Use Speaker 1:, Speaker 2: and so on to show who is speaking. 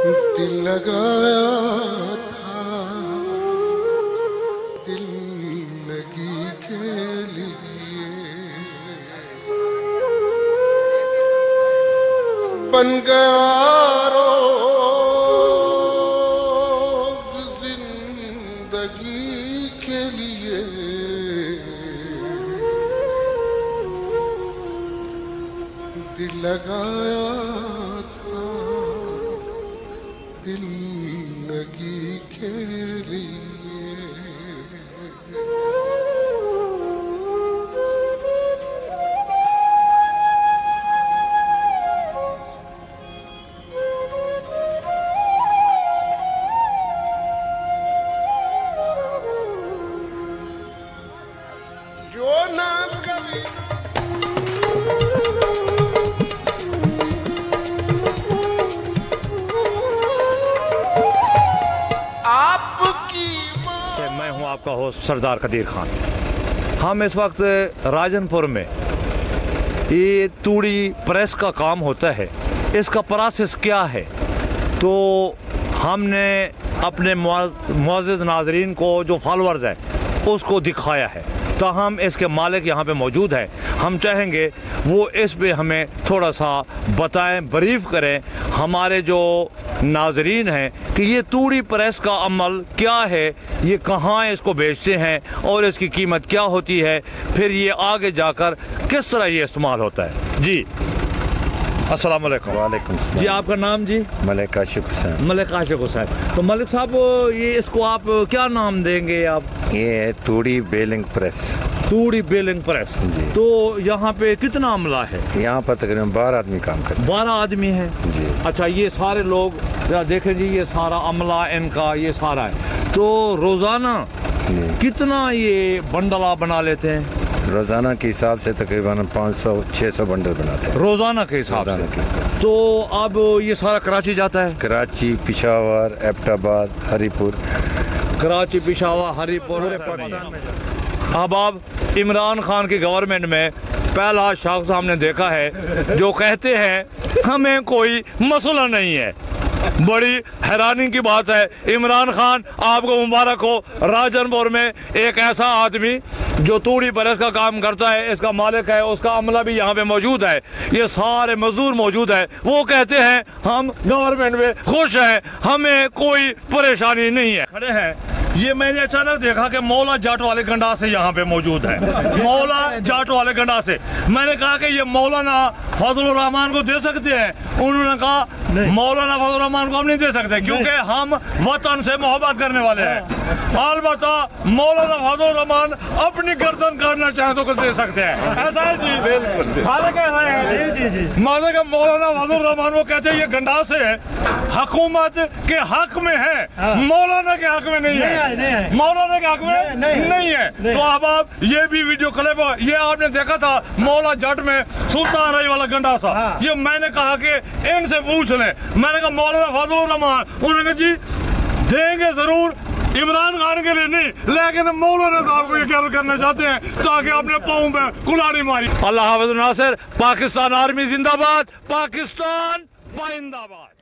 Speaker 1: दिल लगाया था दिल लगी के लिए, बन गया रोग जिंदगी के लिए, दिल लगाया था दिल लगी के लिए। जो ना कभी
Speaker 2: मैं हूं आपका होस्ट सरदार कदीर खान। हम इस वक्त राजनपुर में ये तूड़ी प्रेस का काम होता है, इसका प्रोसेस क्या है, तो हमने अपने मुअज़्ज़िज़ नाज़रीन को जो फॉलोअर्स हैं उसको दिखाया है। तो हम इसके मालिक यहाँ पे मौजूद हैं, हम चाहेंगे वो इस पे हमें थोड़ा सा बताएं, ब्रीफ करें हमारे जो नाज़रीन हैं कि ये तूड़ी प्रेस का अमल क्या है, ये कहाँ इसको बेचते हैं और इसकी कीमत क्या होती है, फिर ये आगे जाकर किस तरह ये इस्तेमाल होता है। जी अस्सलाम वालेकुम।
Speaker 3: वालेकुम सलाम।
Speaker 2: जी आपका नाम? जी
Speaker 3: मलिक आशिक हुसैन।
Speaker 2: मलिक आशिक हुसैन। तो मलिक साहब ये इसको आप क्या नाम देंगे आप?
Speaker 3: ये है तूड़ी बेलिंग प्रेस।
Speaker 2: तूड़ी बेलिंग प्रेस
Speaker 3: जी।
Speaker 2: तो यहाँ पे कितना अमला है?
Speaker 3: यहाँ पर तकरीबन 12 आदमी काम करते हैं।
Speaker 2: 12 आदमी है
Speaker 3: जी।
Speaker 2: अच्छा, ये सारे लोग जरा देखें जी, ये सारा अमला इनका ये सारा है। तो रोजाना कितना ये बंडल आप बना लेते हैं?
Speaker 3: रोजाना के हिसाब से तकरीबन 500-600 बंडल बनाते हैं।
Speaker 2: रोजाना के हिसाब से। तो अब ये सारा कराची जाता है?
Speaker 3: कराची, पिशावर, एबटाबाद, हरीपुर।
Speaker 2: कराची, पिशावर, हरीपुर। अब आप इमरान खान की गवर्नमेंट में पहला शख्स हमने देखा है जो कहते हैं हमें कोई मसला नहीं है। बड़ी हैरानी की बात है। इमरान खान आपको मुबारक हो, राजनपुर में एक ऐसा आदमी जो तूड़ी प्रेस का काम करता है, इसका मालिक है, उसका अमला भी यहाँ पे मौजूद है, ये सारे मजदूर मौजूद है। वो कहते हैं हम गवर्नमेंट में खुश हैं, हमें कोई परेशानी नहीं है। खड़े हैं, ये मैंने अचानक देखा कि मौला जाट वाले गंडासे यहाँ पे मौजूद है। मौला जाट वाले गंडासे, मैंने कहा कि ये मौलाना फजलुर रहमान को दे सकते हैं? उन्होंने कहा मौलाना फजलुर रहमान को हम नहीं दे सकते क्योंकि हम वतन से मोहब्बत करने वाले हैं। अलबत्ता मौलाना फजलुर रहमान अपनी गर्दन काटना चाहे तो दे सकते हैं। ऐसा है जी? बिल्कुल। मौलाना फजलुर रहमान वो कहते हैं ये गंडासे हुकूमत के हक में है, मौलाना के हक में नहीं है। मौलाना के हक में नहीं है। तो अब आप ये भी वीडियो क्लिप ये आपने देखा था मौला जट में सुल्तान रही वाला गंडासा। ये मैंने कहा कि इनसे पूछ लें। मैंने कहा मौलाना फजलुर रहमान, उन्होंने कहा जी देंगे जरूर, इमरान खान के लिए नहीं, लेकिन मौलाना साहब को ये क्या करना चाहते हैं ताकि अपने पाँव में कुल्हाड़ी मारी। अल्लाह हाफ़िज़ नासिर। पाकिस्तान आर्मी जिंदाबाद, पाकिस्तान जिंदाबाद।